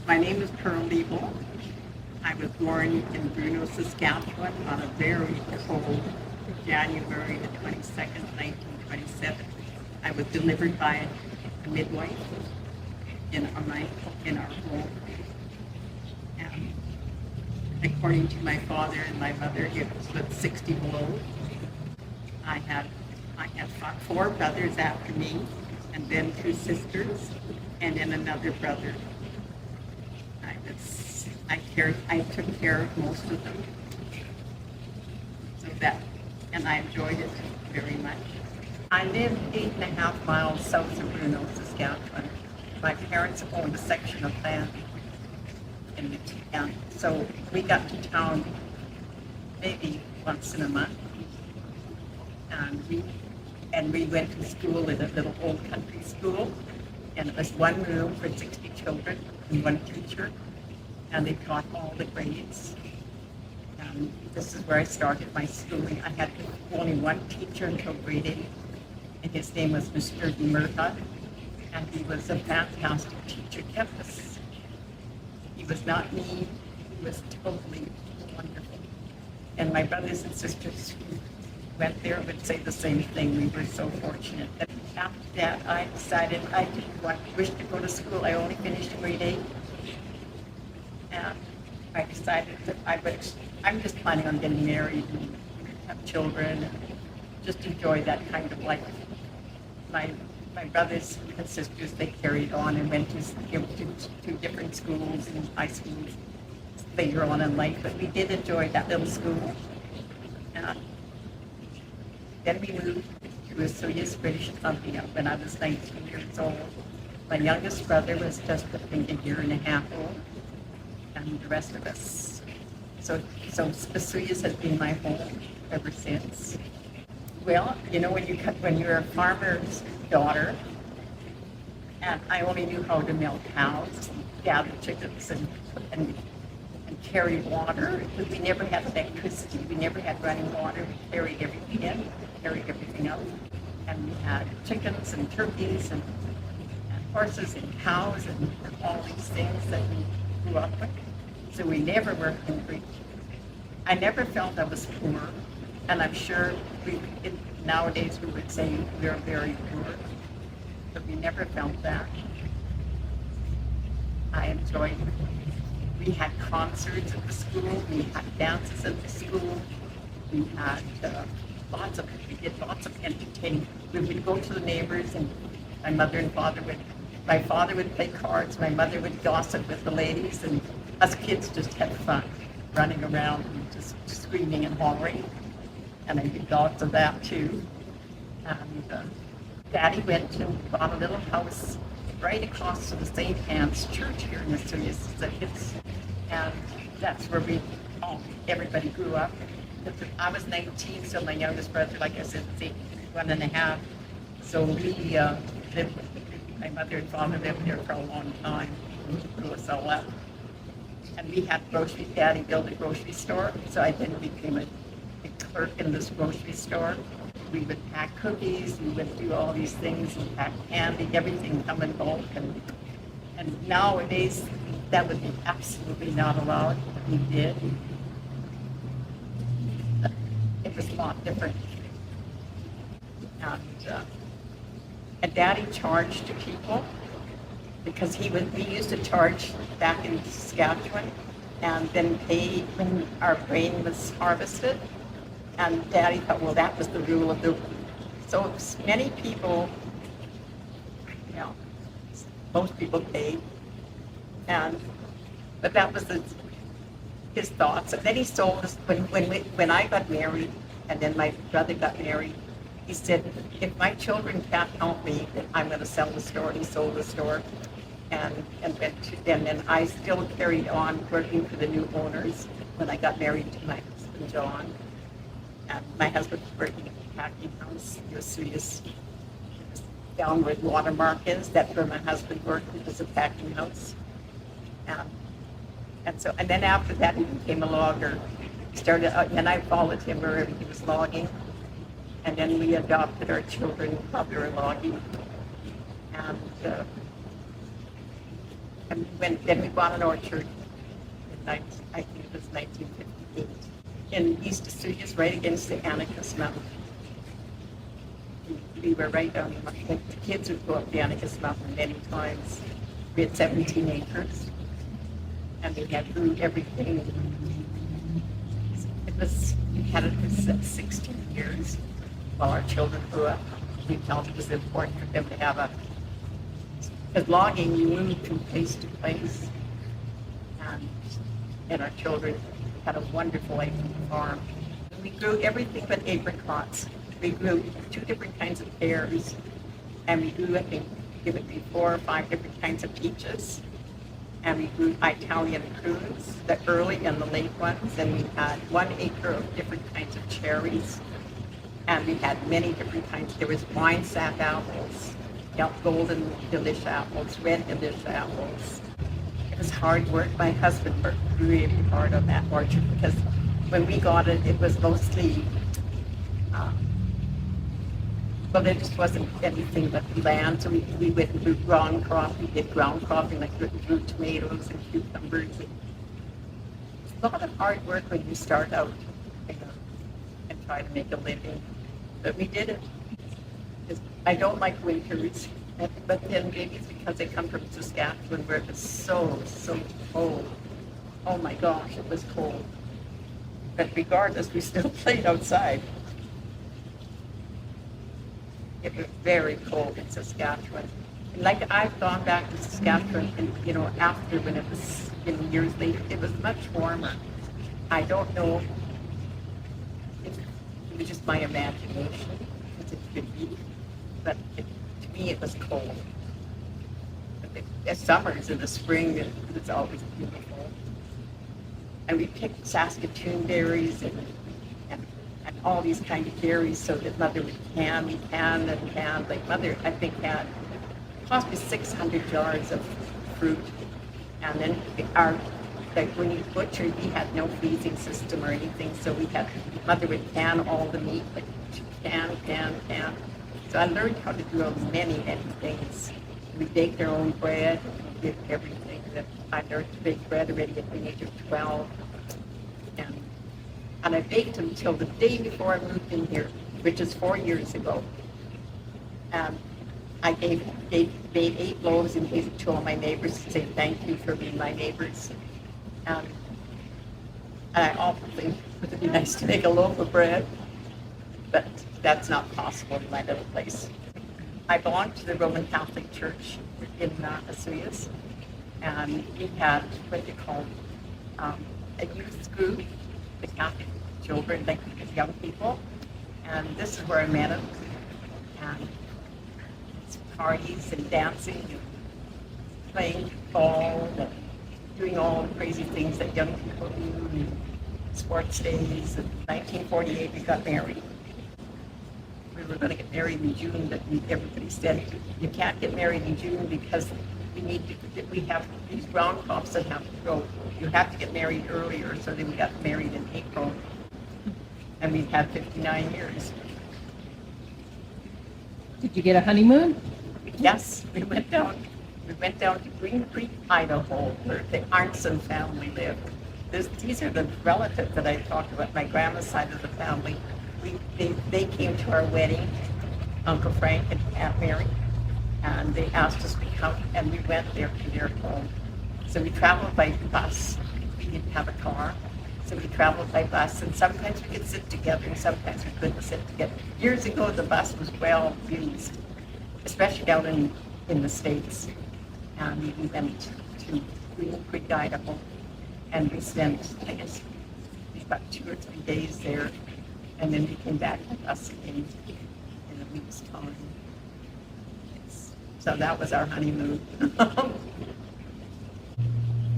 My name is Pearl Liebel. I was born in Bruno, Saskatchewan on a very cold January the 22nd, 1927. I was delivered by a midwife in our home. And according to my father and my mother, it was 60 below. I had four brothers after me, and then two sisters, and then another brother. I took care of most of them. And I enjoyed it very much. I live 8.5 miles south of Bruno, Saskatchewan. My parents owned a section of land in the town, so we got to town maybe once in a month. And we went to school in a little old country school, and it was one room for 60 children and one teacher, and they taught all the grades. And this is where I started my schooling. I had only one teacher until grade 8, and his name was Mr. Murta, and he was a fantastic teacher, kept us. He was not mean, he was totally wonderful. And my brothers and sisters who went there would say the same thing. We were so fortunate. And after that, I decided I didn't wish to go to school. I only finished grade 8. And I decided that I'm just planning on getting married and have children and just enjoy that kind of life. My brothers and sisters, they carried on and went to different schools and high schools later on in life, but we did enjoy that little school. And then we moved to Osoyoos, British Columbia when I was 19 years old. My youngest brother was just, I think, a year and a half old, and the rest of us. So Osoyoos has been my home ever since. Well, you know, when you're a farmer's daughter, and I only knew how to milk cows, gather chickens, and carry water. We never had electricity. We never had running water. We carried everything in, carried everything out. And we had chickens and turkeys and horses and cows and all these things that we grew up with. So we never were hungry. I never felt I was poor. And I'm sure nowadays we would say we're very poor. But we never felt that. I enjoyed it. We had concerts at the school, we had dances at the school, we had lots of entertainment. We would go to the neighbors, and my father would play cards, my mother would gossip with the ladies, and us kids just had fun running around and just screaming and hollering. And I did lots of that too. And Daddy went and bought a little house right across from the St. Anne's Church here in Osoyoos. And that's where everybody grew up. I was 19, so my youngest brother, like I said, was 1.5. So my mother and father lived there for a long time, grew us all up. And we had Daddy built a grocery store, so I then became a clerk in this grocery store. We would pack cookies, we would do all these things, and pack candy, everything come in bulk. And nowadays, that would be absolutely not allowed. We did. It was a lot different. And Daddy charged people because we used to charge back in Saskatchewan and then pay when our grain was harvested. And Daddy thought, well, that was the rule of the. So many people, most people paid, but that was his thoughts. And then he sold us when I got married, and then my brother got married. He said, if my children can't help me, then I'm going to sell the store. And he sold the store, and then I still carried on working for the new owners when I got married to my husband John. And my husband was working at the packing house, Osoyoos, down where Watermark is. That's where my husband worked. It was a packing house. And then after that, he became a logger. And I followed him wherever he was logging. And then we adopted our children while we were logging. And And then we bought an orchard in I think it was 1958 in East Asturias, right against the Anacus Mountain. We were right down the kids would go up the Anacus Mountain many times. We had 17 acres, and we had grew everything. We had it for 16 years while our children grew up. We felt it was important for them to have because logging, you move from place to place, and our children had a wonderful life on the farm. We grew everything but apricots. We grew 2 different kinds of pears, and we grew, I think, give it be 4 or 5 different kinds of peaches. And we grew Italian prunes, the early and the late ones, and we had 1 acre of different kinds of cherries. And we had many different kinds. There was wine sap apples, golden delish apples, red delish apples. It was hard work. My husband worked really hard on that orchard because when we got it, it was mostly, well, there just wasn't anything but land. So we went and grew ground crop. We did ground cropping, like grew tomatoes and cucumbers. It's a lot of hard work when you start out, and try to make a living. But we did it. I don't like winters, but then maybe it's because I come from Saskatchewan where it was so cold. Oh my gosh, it was cold. But regardless, we still played outside. It was very cold in Saskatchewan. And like I've gone back to Saskatchewan, and after when it was years later, it was much warmer. I don't know if it was just my imagination, as it could be, but to me it was cold. But the summers in the spring, it's always beautiful. And we picked Saskatoon berries and all these kind of berries so that Mother would can. Like Mother, I think, had possibly 600 jars of fruit. And then like when you butchered, we had no freezing system or anything, so Mother would can all the meat, like can. So I learned how to do many things. We baked our own bread, we did everything. That I learned to bake bread already at the age of 12. And I baked until the day before I moved in here, which is 4 years ago. I made 8 loaves and gave it to all my neighbors to say thank you for being my neighbors. And I often think it would be nice to make a loaf of bread, but that's not possible in my little place. I belong to the Roman Catholic Church in Asturias, and we had what they call a youth group, the Catholic children, like young people, and this is where I met them. And it's parties and dancing and playing ball and doing all the crazy things that young people do, and sports days. In 1948, we got married. We were going to get married in June, but everybody said you can't get married in June because we have these ground crops that have to grow. You have to get married earlier, so then we got married in April, and we've had 59 years. Did you get a honeymoon? Yes, we went down to Green Creek, Idaho, where the Arnson family lived. These are the relatives that I talked about, my grandma's side of the family. They came to our wedding, Uncle Frank and Aunt Mary, and they asked us to come, and we went there to their home. So we traveled by bus. We didn't have a car, so we traveled by bus, and sometimes we could sit together, and sometimes we couldn't sit together. Years ago, the bus was well used, especially down in the States. And we went to Green Creek, Idaho, and we spent, I guess, about 2 or 3 days there, and then we came back with us again in a week's time. So that was our honeymoon.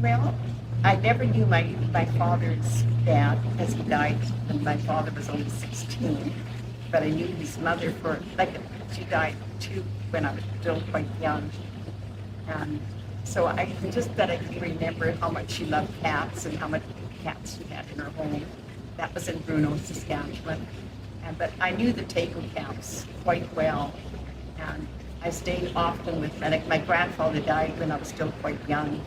Well, I never knew my father's dad because he died when my father was only 16. But I knew his mother she died too when I was still quite young. And so I can remember how much she loved cats and how much cats she had in her home. That was in Bruno, Saskatchewan. But I knew the Taco camps quite well. And I stayed often with, like my grandfather died when I was still quite young.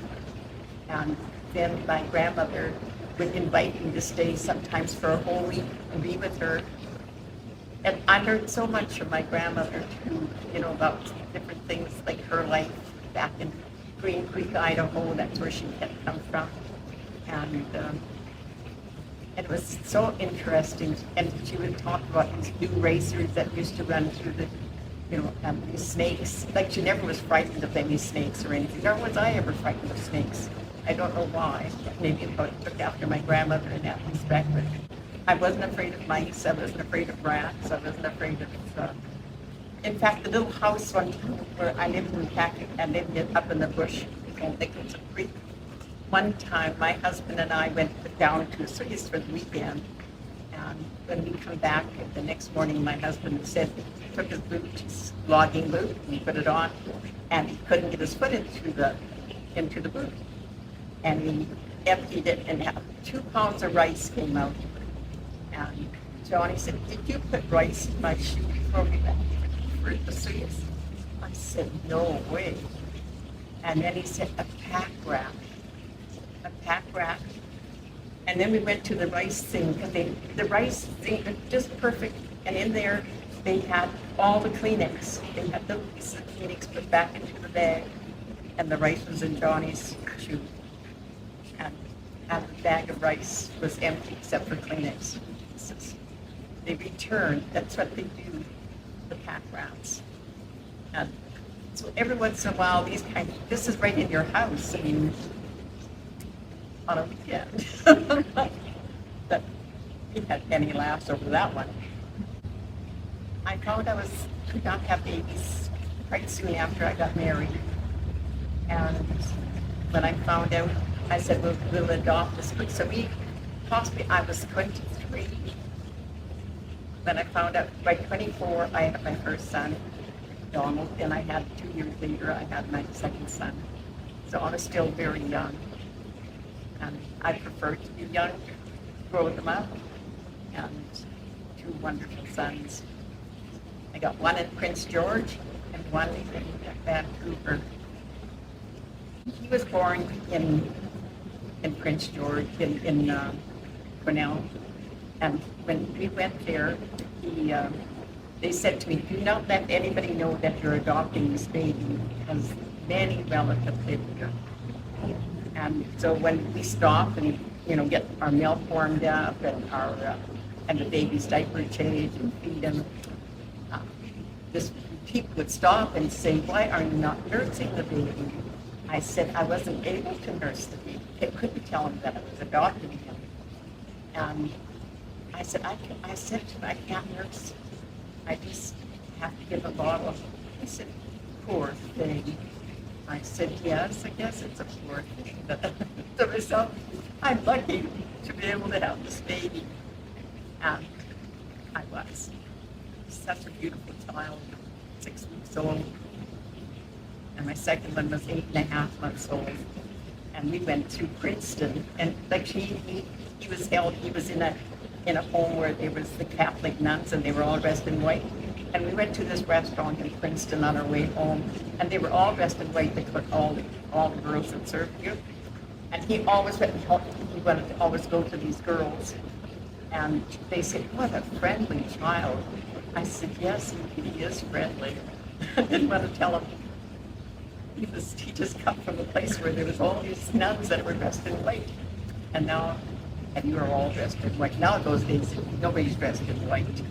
And then my grandmother would invite me to stay sometimes for a whole week and be with her. And I learned so much from my grandmother too, about different things like her life back in Green Creek, Idaho. That's where she had come from. And it was so interesting. And she would talk about these new racers that used to run through the, these snakes. Like she never was frightened of any snakes or anything. Nor was I ever frightened of snakes. I don't know why. Maybe I took after my grandmother in that respect. But I wasn't afraid of mice. I wasn't afraid of rats. I wasn't afraid of. In fact, the little house one time where I lived in Patrick, I lived up in the bush. I don't think it was a creek. One time, my husband and I went down to Swiss for the weekend, and when we come back the next morning, my husband said he took his boot, his logging boot, and he put it on, and he couldn't get his foot into the boot, and he emptied it, and 2 pounds of rice came out. And Johnny said, "Did you put rice in my shoe before we left for the Swiss?" I said, "No way." And then he said, a pack rat. And then we went to the rice thing, because the rice thing was just perfect. And in there, they had all the Kleenex. They had the pieces of Kleenex put back into the bag, and the rice was in Johnny's shoe. And the bag of rice was empty except for Kleenex. They return. That's what they do, the pack rats. And so every once in a while, this is right in your house. I mean, on a weekend. But we had any laughs over that one. I found I could not have babies quite soon after I got married. And when I found out, I said, we'll adopt this. So I was 23. When I found out, by 24, I had my first son, Donald, and I had 2 years later, I had my second son. So I was still very young. And I prefer to be young, grow them up, and 2 wonderful sons. I got one in Prince George and one in Vancouver. He was born in Prince George, in Cornell. And when we went there, they said to me, "Do not let anybody know that you're adopting this baby, because many relatives live here." And so when we stop and get our milk warmed up and the baby's diaper changed and feed him, people would stop and say, "Why are you not nursing the baby?" I said I wasn't able to nurse the baby. I couldn't tell him that I was adopting him. And I said, I can't nurse. I just have to give a bottle. He said, "Poor thing." I said, "Yes, I guess it's a poor thing." To myself, I'm lucky to be able to have this baby. And I was. Such a beautiful child, 6 weeks old. And my second one was 8.5 months old. And we went to Princeton. And like he was in a home where there was the Catholic nuns, and they were all dressed in white. And we went to this restaurant in Princeton on our way home, and they were all dressed in white. They put all the girls that served you. And he always wanted to always go to these girls. And they said, "What a friendly child." I said, "Yes, he is friendly." I didn't want to tell him. He just come from a place where there was all these nuns that were dressed in white. And you are all dressed in white. Now those days, nobody's dressed in white.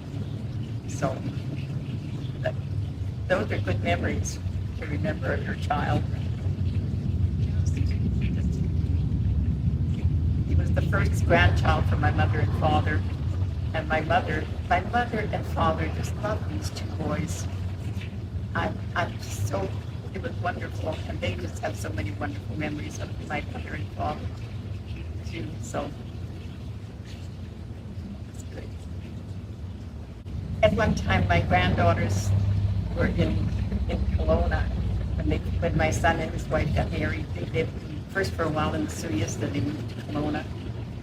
So those are good memories to remember of your child. He was the first grandchild for my mother and father. And my mother and father just loved these 2 boys. It was wonderful. And they just have so many wonderful memories of my mother and father too. So it's good. At one time, my granddaughters were in Kelowna. When my son and his wife got married, they lived first for a while in the Suyas, then they moved to Kelowna.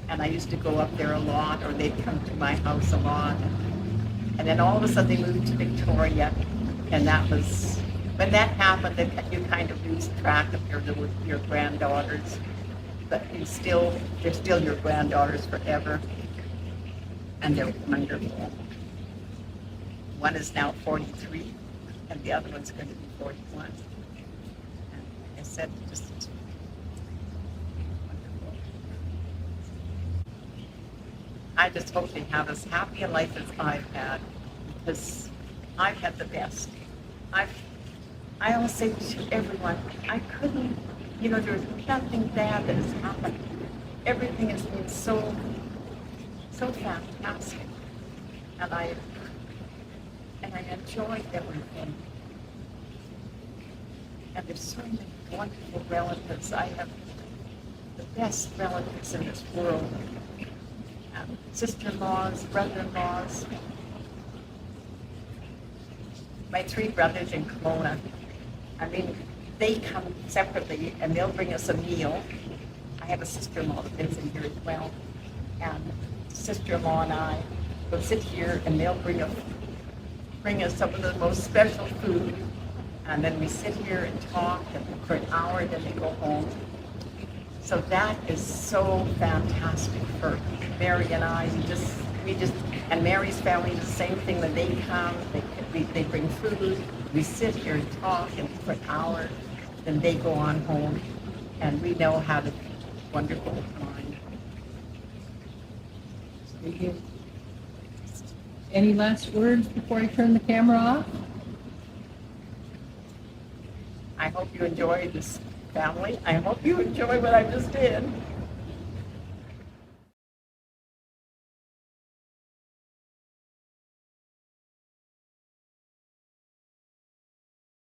And I used to go up there a lot, or they'd come to my house a lot. And then all of a sudden they moved to Victoria, and that was when that happened, then you kind of lose track of your granddaughters, but they're still your granddaughters forever, and they're wonderful. One is now 43, and the other one's going to be 41. And like I said, just wonderful. I just hope they have as happy a life as I've had, because I've had the best. I always say to everyone, I couldn't, there's nothing bad that has happened. Everything has been so fantastic. And I enjoy everything. And there's so many wonderful relatives. I have the best relatives in this world. Sister-in-laws, brother-in-laws. My 3 brothers in Kelowna, they come separately and they'll bring us a meal. I have a sister-in-law that lives in here as well. And sister-in-law and I will sit here and they'll bring us some of the most special food. And then we sit here and talk for an hour, then they go home. So that is so fantastic for Mary and I. And Mary's family is the same thing. When they come, they bring food. We sit here and talk for an hour. Then they go on home, and we know how to wonderful time. Very good. Any last words before I turn the camera off? I hope you enjoy this family. I hope you enjoy what I just did.